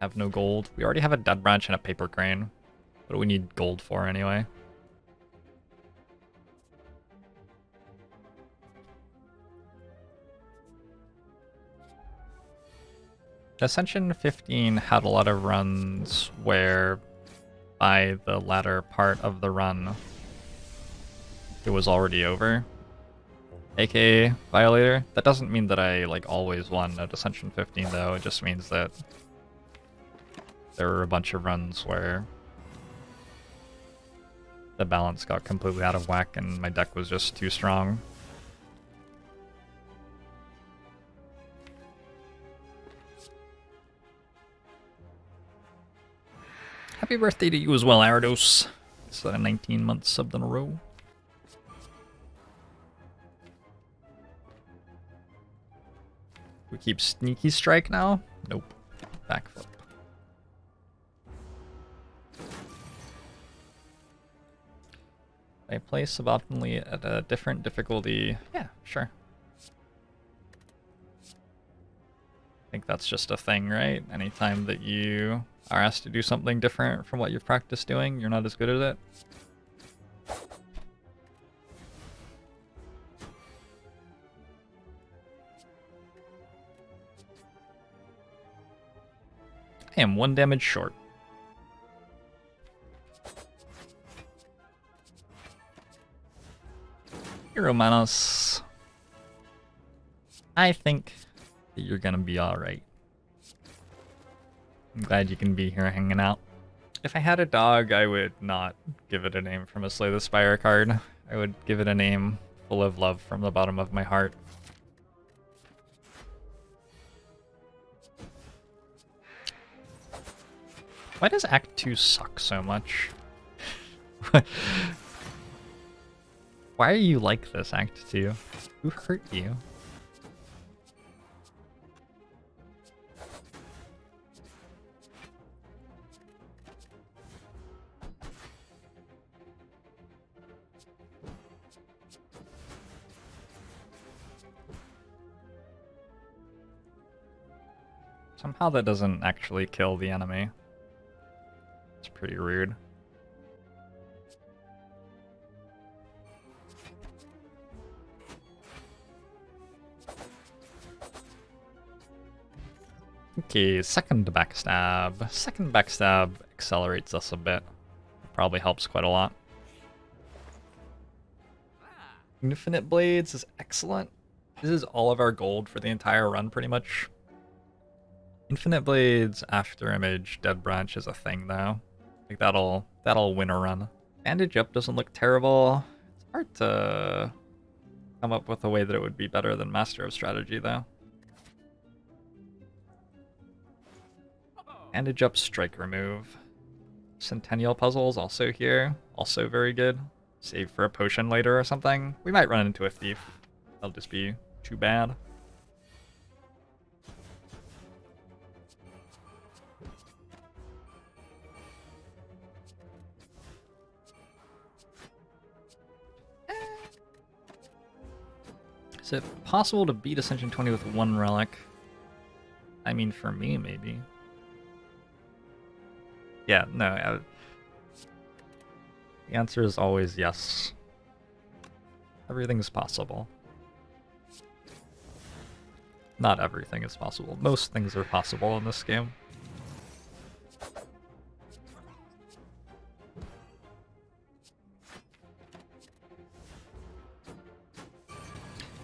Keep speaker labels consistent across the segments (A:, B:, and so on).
A: have no gold. We already have a dead branch and a paper crane. What do we need gold for anyway? Ascension 15 had a lot of runs where by the latter part of the run it was already over. AKA Violator. That doesn't mean that I like always won at Ascension 15 though, it just means that there were a bunch of runs where the balance got completely out of whack and my deck was just too strong. Happy birthday to you as well, Arados. It's 19 months subbed in a row. We keep Sneaky Strike now? Nope. Backflip. I play suboptimally at a different difficulty. Yeah, sure. I think that's just a thing, right? Anytime that you are asked to do something different from what you've practiced doing, you're not as good at it. I am 1 damage short. Romanos. I think that you're gonna be alright. I'm glad you can be here hanging out. If I had a dog, I would not give it a name from a Slay the Spire card. I would give it a name full of love from the bottom of my heart. Why does Act 2 suck so much? Why are you like this, Act 2? Who hurt you? Somehow that doesn't actually kill the enemy. It's pretty rude. Okay, second backstab. Second backstab accelerates us a bit. Probably helps quite a lot. Infinite Blades is excellent. This is all of our gold for the entire run, pretty much. Infinite Blades, After Image, Dead Branch is a thing, though. Like that'll win a run. Bandage Up doesn't look terrible. It's hard to come up with a way that it would be better than Master of Strategy, though. Bandage Up, Strike Remove. Centennial Puzzles also here. Also very good. Save for a potion later or something. We might run into a thief. That'll just be too bad. Is it possible to beat Ascension 20 with 1 relic? I mean, for me, maybe. Yeah, no. The answer is always yes. Everything's possible. Not everything is possible. Most things are possible in this game.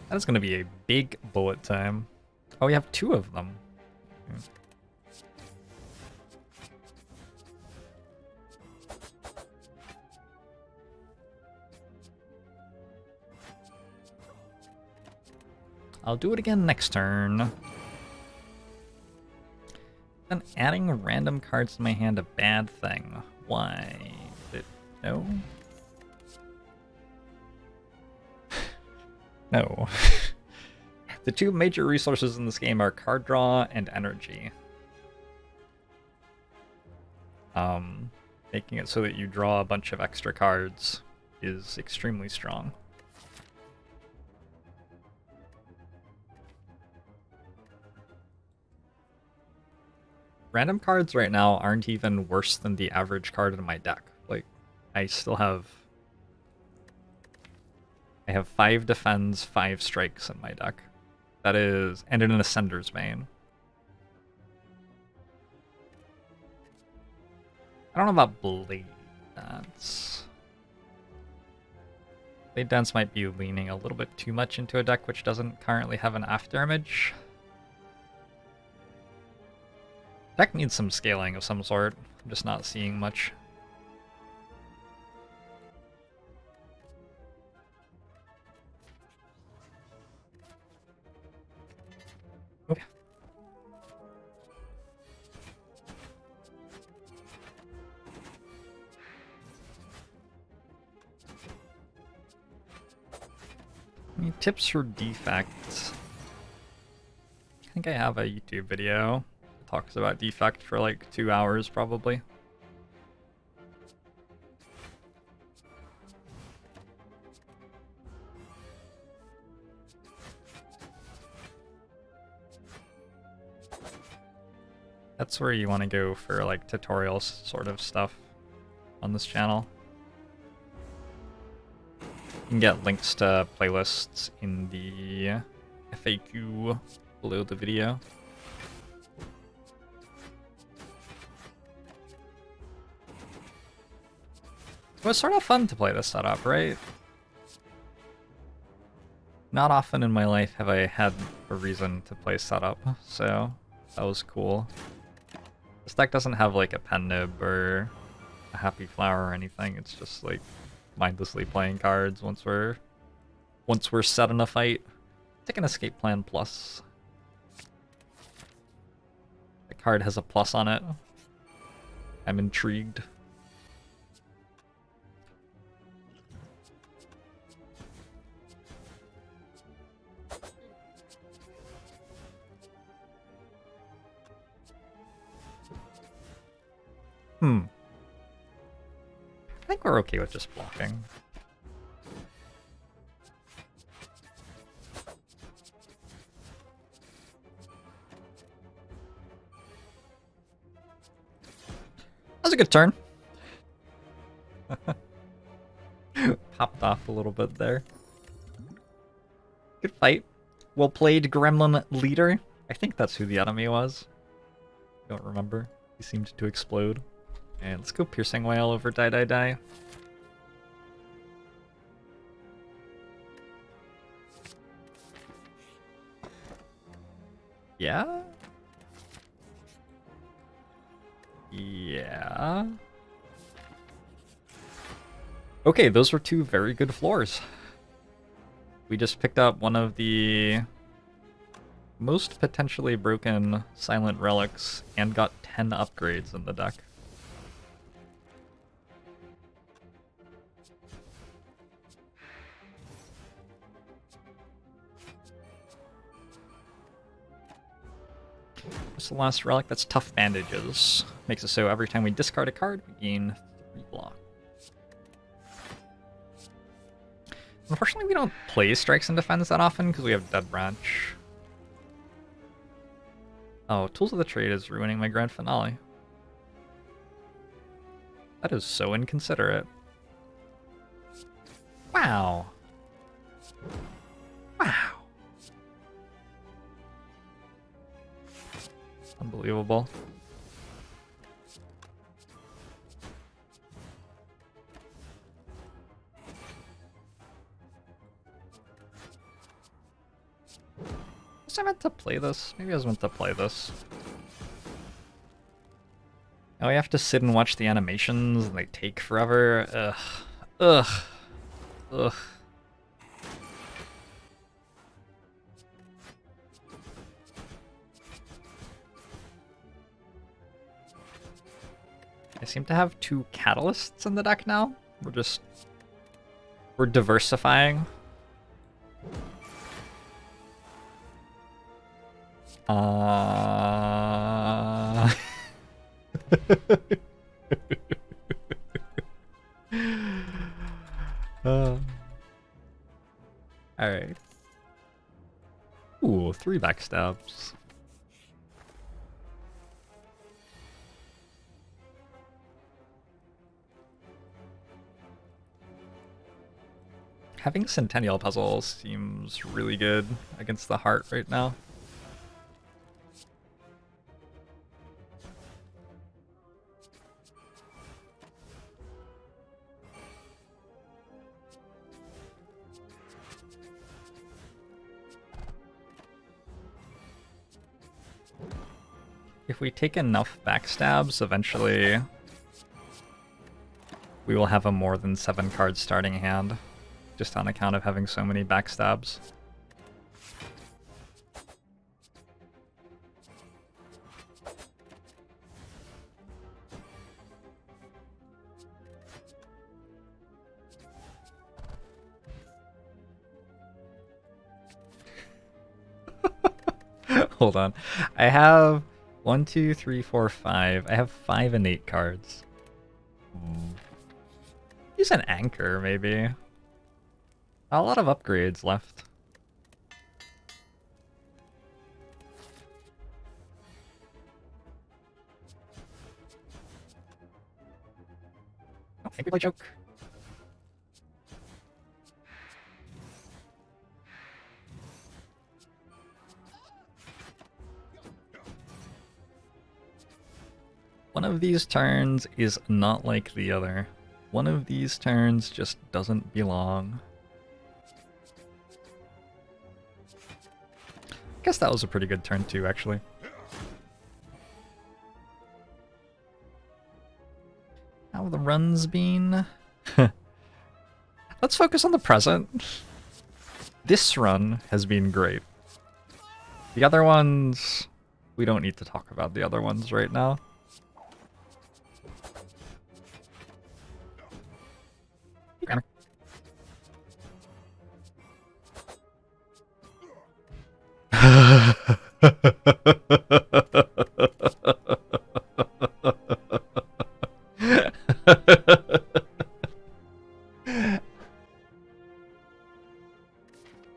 A: That is going to be a big bullet time. Oh, we have 2 of them. I'll do it again next turn. Then adding random cards to my hand a bad thing. Why? No? No. The 2 major resources in this game are card draw and energy. Making it so that you draw a bunch of extra cards is extremely strong. Random cards right now aren't even worse than the average card in my deck. Like, I still have... I have 5 defends, 5 strikes in my deck. That is... and an Ascender's Bane. I don't know about Blade Dance. Blade Dance might be leaning a little bit too much into a deck which doesn't currently have an after image. Deck needs some scaling of some sort. I'm just not seeing much. Okay. Any tips for defects? I think I have a YouTube video that talks about defect for like 2 hours probably. That's where you want to go for like tutorials sort of stuff on this channel. You can get links to playlists in the FAQ below the video. It was sort of fun to play this setup, right? Not often in my life have I had a reason to play setup, so that was cool. This deck doesn't have like a pen nib or a happy flower or anything. It's just like mindlessly playing cards once we're set in a fight. Take an escape plan plus. The card has a plus on it. I'm intrigued. I think we're okay with just blocking. That was a good turn. Popped off a little bit there. Good fight. Well played, Gremlin Leader. I think that's who the enemy was. Don't remember. He seemed to explode. And let's go Piercing Wail over Die Die Die. Yeah? Yeah? Okay, those were 2 very good floors. We just picked up one of the most potentially broken Silent Relics and got 10 upgrades in the deck. What's the last relic? That's Tough Bandages. Makes it so every time we discard a card, we gain 3 block. Unfortunately, we don't play Strikes and Defends that often because we have Dead Branch. Oh, Tools of the Trade is ruining my grand finale. That is so inconsiderate. Wow. Wow. Unbelievable. Was I meant to play this? Maybe I was meant to play this. Now we have to sit and watch the animations and they take forever. Ugh. Ugh. Ugh. I seem to have 2 catalysts in the deck now. We're diversifying. Alright. Ooh, 3 backstabs. Having Centennial Puzzle seems really good against the heart right now. If we take enough backstabs, eventually we will have a more than 7 card starting hand, just on account of having so many backstabs. Hold on. I have 1, 2, 3, 4, 5. I have 5 innate cards. Use an anchor, maybe. A lot of upgrades left. Oh, anchor play joke. One of these turns is not like the other. One of these turns just doesn't belong. I guess that was a pretty good turn too, actually. How have the runs been? Let's focus on the present. This run has been great. The other ones, we don't need to talk about the other ones right now. Grammar.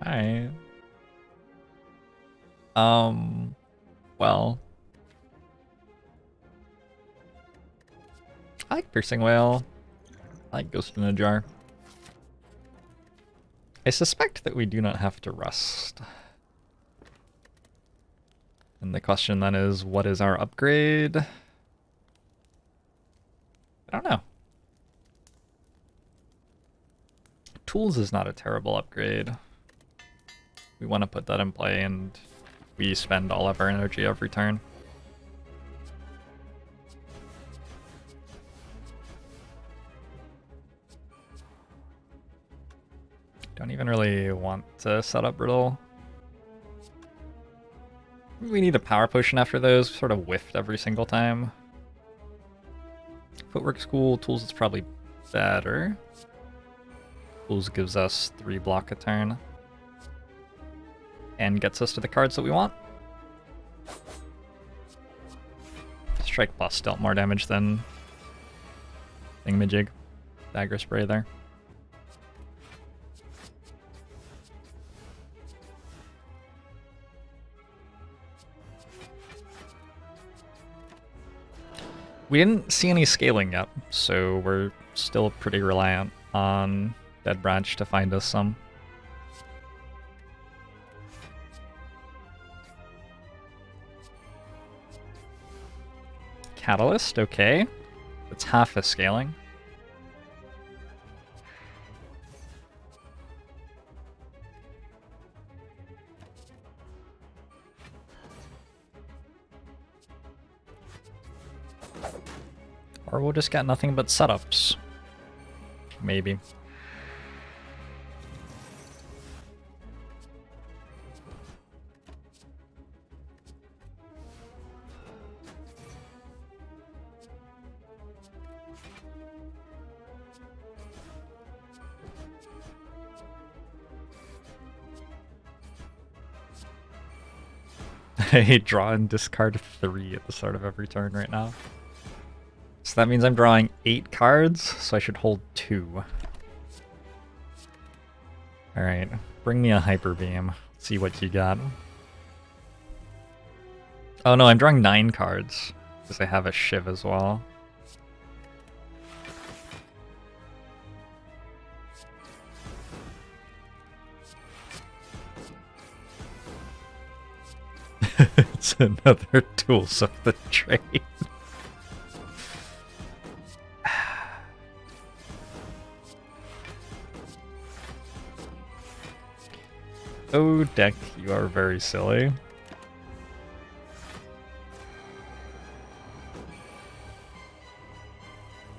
A: Alright. Well. I like Piercing Whale. I like Ghost in a Jar. I suspect that we do not have to rust. And the question then is, what is our upgrade? I don't know. Tools is not a terrible upgrade. We want to put that in play, and we spend all of our energy every turn. Don't even really want to set up Brittle. We need a power potion after those, sort of whiffed every single time. Footwork's cool, tools is probably better. Tools gives us 3 block a turn. And gets us to the cards that we want. Strike plus dealt more damage than Thingamajig. Dagger spray there. We didn't see any scaling yet, so we're still pretty reliant on Dead Branch to find us some. Catalyst, okay. It's half a scaling. Or we'll just get nothing but setups. Maybe. I draw and discard 3 at the start of every turn right now. So that means I'm drawing 8 cards, so I should hold 2. Alright, bring me a Hyper Beam. Let's see what you got. Oh no, I'm drawing 9 cards, because I have a Shiv as well. Another tools of the trade. Oh, deck, you are very silly.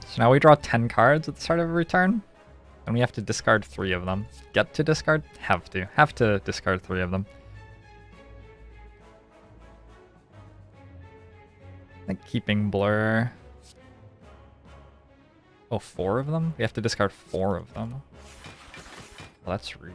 A: So now we draw 10 cards at the start of every turn, and we have to discard 3 of them. Get to discard? Have to discard 3 of them. Like keeping blur. Oh, 4 of them? We have to discard 4 of them. Well, that's rude.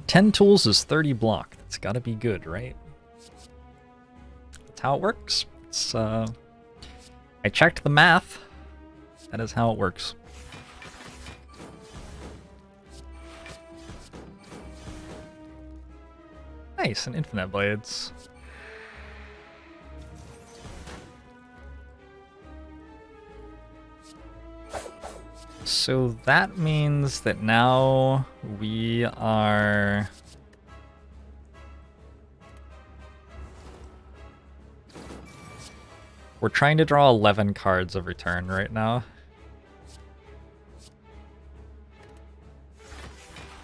A: Ten tools is 30 block. That's gotta be good, right? That's how it works. It's, I checked the math. That is how it works. Nice, and infinite blades. So that means that now we are... We're trying to draw 11 cards every turn right now.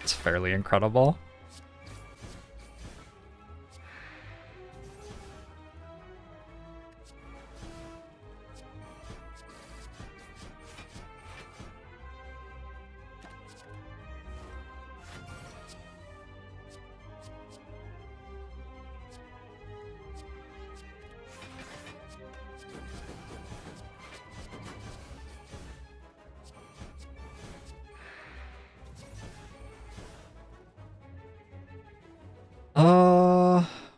A: It's fairly incredible.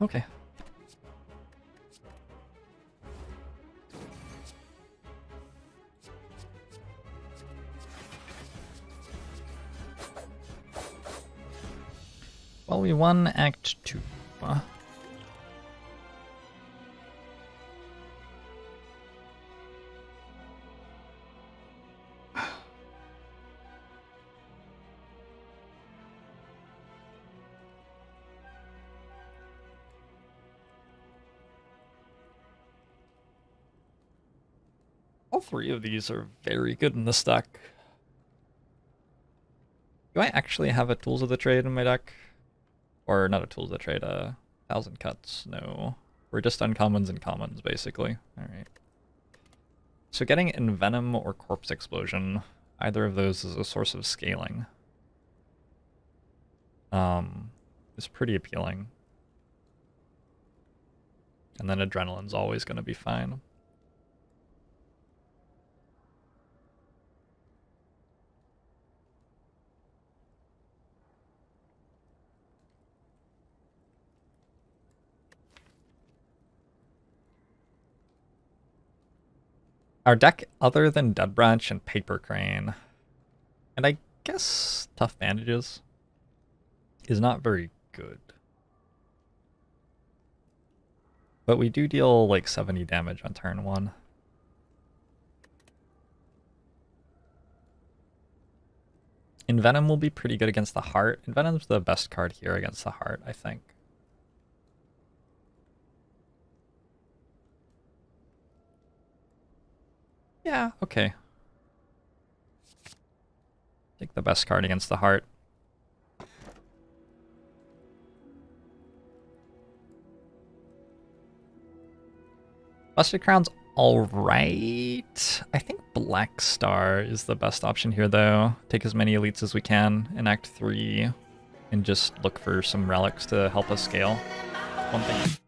A: Okay. Well, we won Act 2. All 3 of these are very good in this deck. Do I actually have a Tools of the Trade in my deck? Or not a Tools of the Trade, 1,000 Cuts. No. We're just uncommons and commons, basically. Alright. So getting Envenom or Corpse Explosion, either of those is a source of scaling. Is pretty appealing. And then Adrenaline's always going to be fine. Our deck, other than Dead Branch and Paper Crane, and I guess Tough Bandages, is not very good. But we do deal like 70 damage on turn 1. Envenom will be pretty good against the Heart. Envenom's the best card here against the Heart, I think. Yeah, okay. Take the best card against the Heart. Busted Crown's alright. I think Black Star is the best option here, though. Take as many elites as we can in Act 3 and just look for some relics to help us scale. One thing.